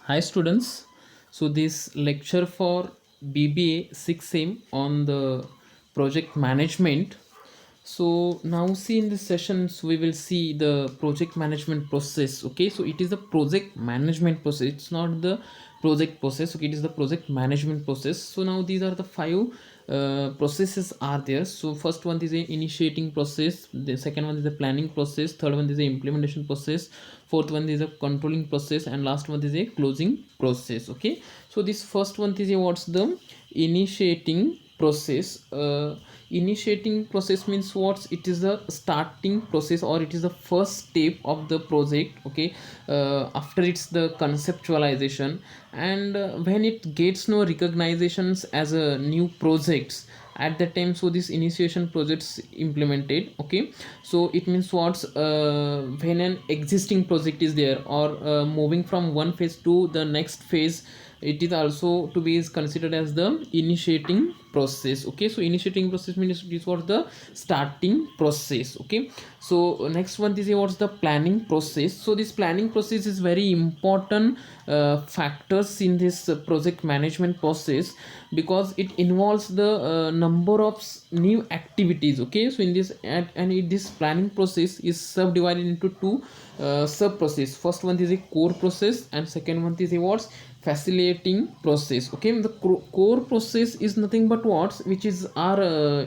Hi students, so this lecture for BBA 6M on the project management. So now see in this sessions we will see the project management process. Okay, so it is the project management process, it's not the project process. Okay, it is the project management process. So now these are the five processes are there. So first one is a initiating process, the second one is the planning process, third one is the implementation process, fourth one is a controlling process, and last one is a closing process. Okay, so this first one is a what's the initiating process. Initiating process means what? It is the starting process, or it is the first step of the project. Okay, after it's the conceptualization, and when it gets no recognitions as a new projects at that time, so this initiation projects implemented. Okay, so it means what? When an existing project is there, or moving from one phase to the next phase, it is also to be considered as the initiating process. Okay, so initiating process means it is what the starting process. Okay, so next one is what's the planning process. So this planning process is very important factors in this project management process, because it involves the number of new activities. Okay, so in this this planning process is subdivided into two sub process. First one is a core process, and second one is a what's facilitating process. Okay, the core process is nothing but what, which is our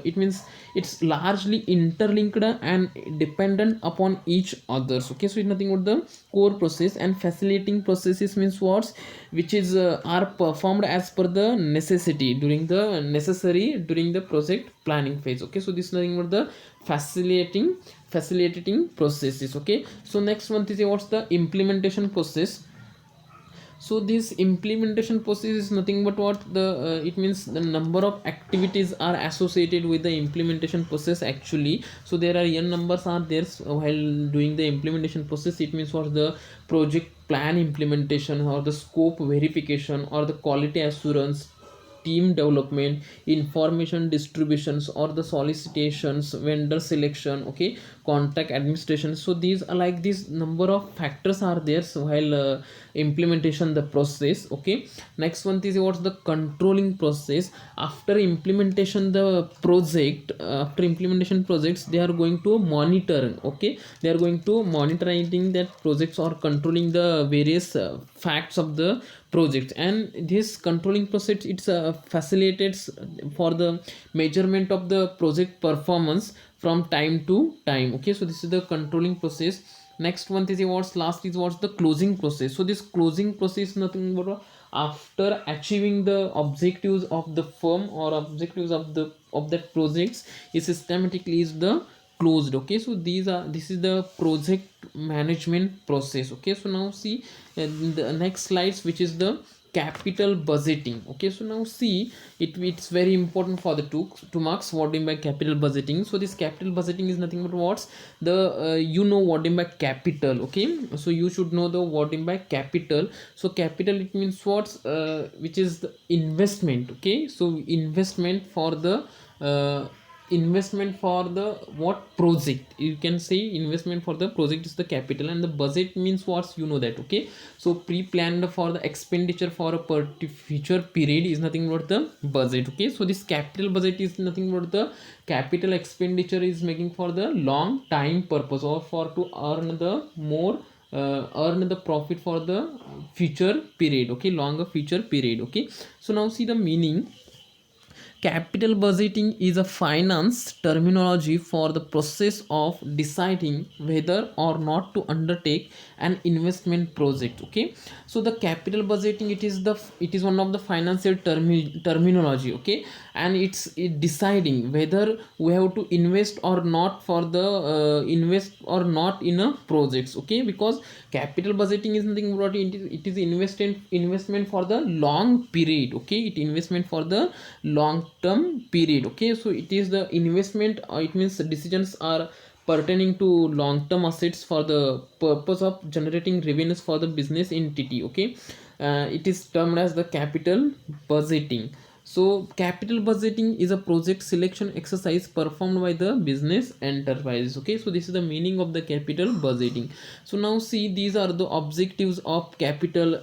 it means it's largely interlinked and dependent upon each others. Okay, so it's nothing but the core process, and facilitating processes means what, which is are performed as per the necessity during the project planning phase. Okay, so this is nothing but the facilitating processes. Okay, so next one is what's the implementation process. So this implementation process is nothing but what the it means the number of activities are associated with the implementation process actually. So there are n numbers are there while doing the implementation process. It means what, the project plan implementation, or the scope verification, or the quality assurance, team development, information distributions, or the solicitations, vendor selection. Okay, contact administration. So these are like this number of factors are there, so while implementation the process. Okay, next one is what's the controlling process. After implementation the project, after implementation projects, they are going to monitor. Okay, they are going to monitoring that projects, or controlling the various facts of the project. And this controlling process, it's facilitates for the measurement of the project performance from time to time. Okay, so this is the controlling process. Next one is what's last is what's the closing process. So this closing process nothing but after achieving the objectives of the firm, or objectives of the of that projects is systematically is the closed. Okay, so this is the project management process. Okay, so now see the next slides, which is the capital budgeting. Okay, so now see it's very important for the two marks. What do you mean by capital budgeting? So this capital budgeting is nothing but what's the you know what do you mean by capital. Okay, so you should know the what do you mean by capital. So capital, it means what's which is the investment. Okay, so investment for the what project, you can say investment for the project is the capital. And the budget means what's, you know that. Okay, so pre-planned for the expenditure for a future period is nothing but the budget. Okay, so this capital budget is nothing but the capital expenditure is making for the long time purpose, or for to earn the more earn the profit for the future period. Okay, longer future period. Okay, so now see the meaning. Capital budgeting is a finance terminology for the process of deciding whether or not to undertake an investment project. Okay, so the capital budgeting, it is one of the financial terminology. Okay, and it's deciding whether we have to invest or not for the invest or not in a projects. Okay, because capital budgeting is nothing but it is investment for the long period. Okay, it investment for the long term period. Okay, so it is the investment, it means the decisions are pertaining to long term assets for the purpose of generating revenues for the business entity. Okay, it is termed as the capital budgeting. So capital budgeting is a project selection exercise performed by the business enterprise. Okay, so this is the meaning of the capital budgeting. So now see, these are the objectives of capital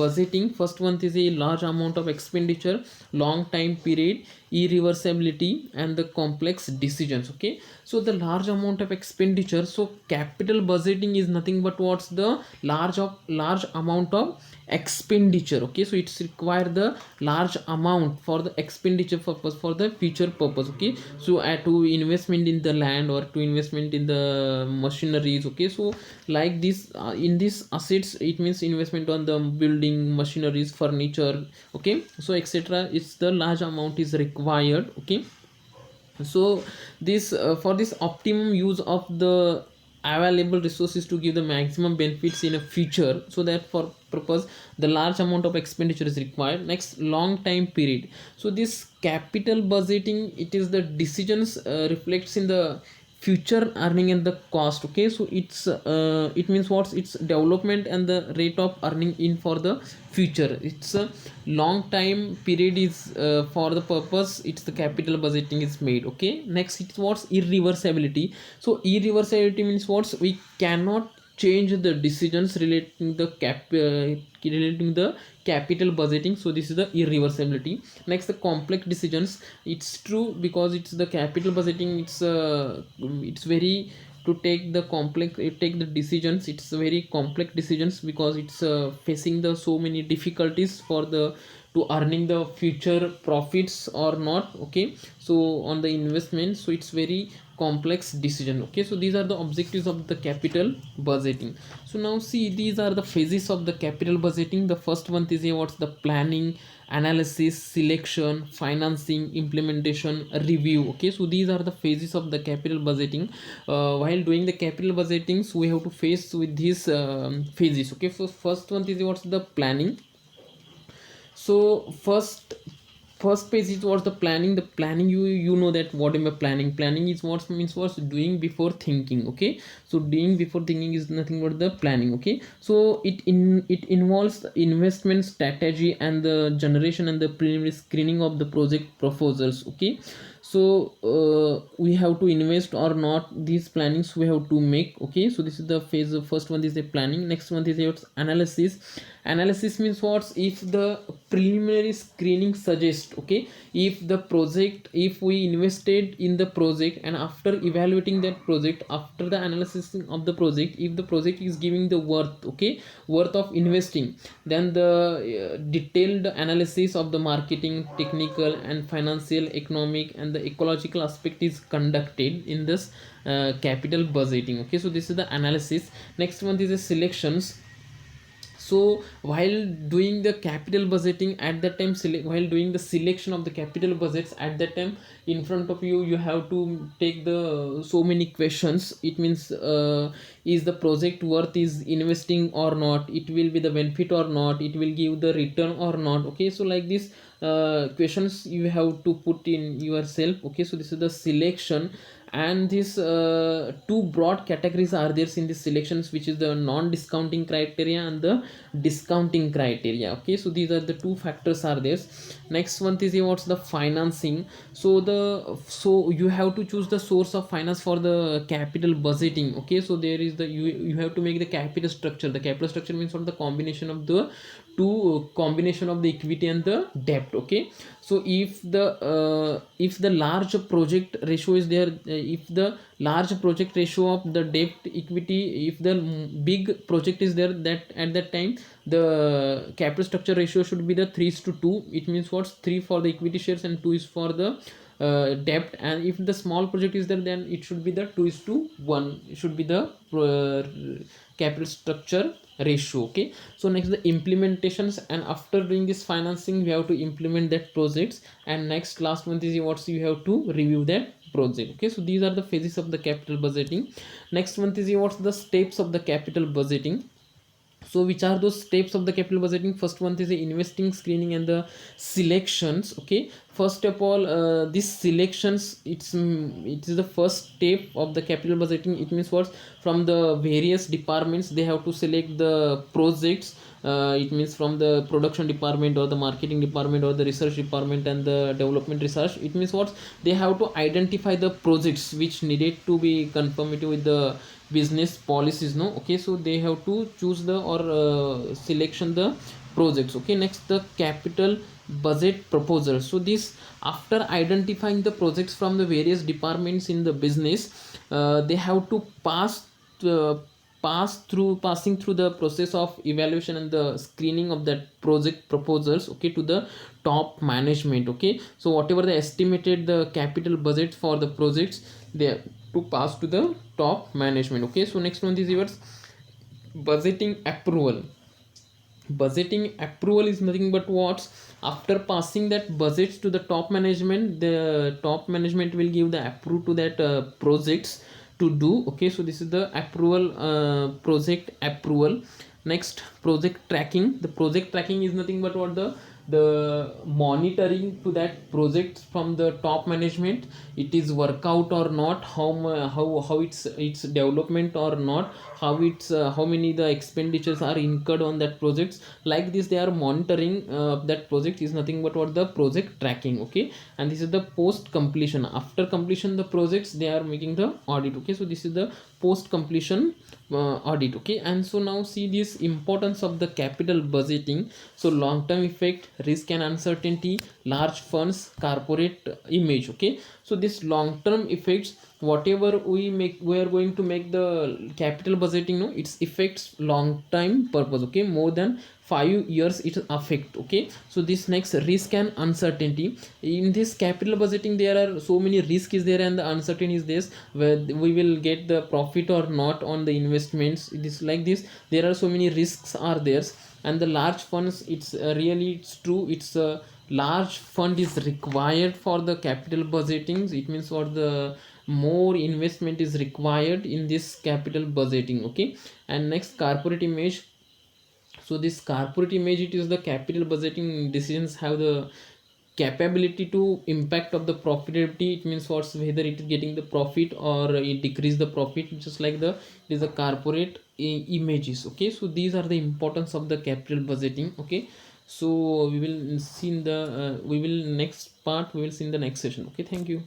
budgeting. First one is a large amount of expenditure, long time period, irreversibility, and the complex decisions. Okay, so the large amount of expenditure, so capital budgeting is nothing but what's the large amount of expenditure. Okay, so it's require the large amount for the expenditure purpose, for the future purpose. Okay, so to investment in the land or to investment in the machineries. Okay, so like this in this assets, it means investment on the building machineries, furniture. Okay, so etc, it's the large amount is required. Okay, so this for this optimum use of the available resources to give the maximum benefits in a future, so that for purpose the large amount of expenditure is required. Next, long time period. So this capital budgeting, it is the decisions reflects in the future earning and the cost. Okay, so it means what's its development and the rate of earning in for the future. It's a long time period is for the purpose, it's the capital budgeting is made. Okay, next it's what's irreversibility. So irreversibility means what's we cannot change the decisions relating the relating the capital budgeting. So this is the irreversibility. Next, the complex decisions. It's true, because it's the capital budgeting, it's very to take the complex, take the decisions, it's very complex decisions, because it's facing the so many difficulties for the to earning the future profits or not. Okay, so on the investment, so it's very complex decision. Okay, so these are the objectives of the capital budgeting. So now see, these are the phases of the capital budgeting. The first one is what's the planning, analysis, selection, financing, implementation, review. Okay, so these are the phases of the capital budgeting. While doing the capital budgeting, so we have to face with these phases. Okay, so first one is what's the planning. So first page is what's the planning. The planning, you know that what am I planning. Planning is what means what's doing before thinking. Okay, so doing before thinking is nothing but the planning. Okay, so it involves the investment strategy and the generation and the preliminary screening of the project proposals. Okay, so we have to invest or not, these plannings we have to make. Okay, so this is the phase of first one is the planning. Next one is what's analysis. Analysis means what, if the preliminary screening suggests. Okay, if the project, if we invested in the project, and after evaluating that project, after the analysis of the project, if the project is giving the worth, okay, worth of investing, then the detailed analysis of the marketing, technical and financial, economic and the ecological aspect is conducted in this capital budgeting. Okay, so this is the analysis. Next one is the selections. So while doing the capital budgeting, at that time while doing the selection of the capital budgets, at that time in front of you, you have to take the so many questions. It means is the project worth is investing or not, it will be the benefit or not, it will give the return or not. Okay, so like this questions you have to put in yourself. Okay, so this is the selection. And these two broad categories are there in the selections, which is the non-discounting criteria and the discounting criteria. Okay, so these are the two factors are there. Next one is what's the financing. So you have to choose the source of finance for the capital budgeting. Okay, so there is the you have to make the capital structure. The capital structure means what, the combination of the two combination of the equity and the debt. Okay, so if the large project ratio is there, if the large project ratio of the debt equity, if the big project is there, that at that time the capital structure ratio should be the 3:2. It means what's 3 for the equity shares and 2 is for the debt. And if the small project is there, then it should be the 2:1. It should be the capital structure ratio. Okay, so next the implementations, and after doing this financing we have to implement that projects. And next last one is what, you have to review that project. Okay, so these are the phases of the capital budgeting. Next one is what's the steps of the capital budgeting. So which are those steps of the capital budgeting? First one is the investing, screening, and the selections. Okay, first of all, this selections, it is the first step of the capital budgeting. It means what? From the various departments they have to select the projects. It means from the production department or the marketing department or the research department and the development research. It means what? They have to identify the projects which needed to be conformity with the business policies, no? Okay, so they have to choose the or selection the projects. Okay, next the capital budget proposal. So this, after identifying the projects from the various departments in the business, they have to uh, passing through the process of evaluation and the screening of that project proposals, okay, to the top management. Okay, so whatever the estimated the capital budget for the projects, they have to pass to the top management. Okay, so next one is yours, budgeting approval. Budgeting approval is nothing but what? After passing that budgets to the top management, the top management will give the approve to that projects to do. Okay, so this is the approval, project approval. Next, project tracking. The project tracking is nothing but what? The monitoring to that project from the top management, it is work out or not, how its development or not, how it's how many the expenditures are incurred on that projects. Like this they are monitoring that project is nothing but what? The project tracking. Okay, and this is the post completion. After completion the projects, they are making the audit. Okay, so this is the post completion audit. Okay, and so now see this importance of the capital budgeting. So long term effect, risk and uncertainty, large funds, corporate image. Okay, so this long term effects, whatever we make, we are going to make the capital budgeting, no, its effects long time purpose. Okay, more than 5 years it affect. Okay, so this next, risk and uncertainty. In this capital budgeting there are so many risk is there and the uncertainty is this, where we will get the profit or not on the investments. It is like this, there are so many risks are there. And the large funds, it's really, it's true, it's a large fund is required for the capital budgeting. It means for the more investment is required in this capital budgeting. Okay, and next, corporate image. So this corporate image, it is the capital budgeting decisions have the capability to impact of the profitability. It means what's, whether it is getting the profit or it decrease the profit, just like the, it is a corporate images. Okay, so these are the importance of the capital budgeting. Okay, so we will see in the we will next part, we will see in the next session. Okay, thank you.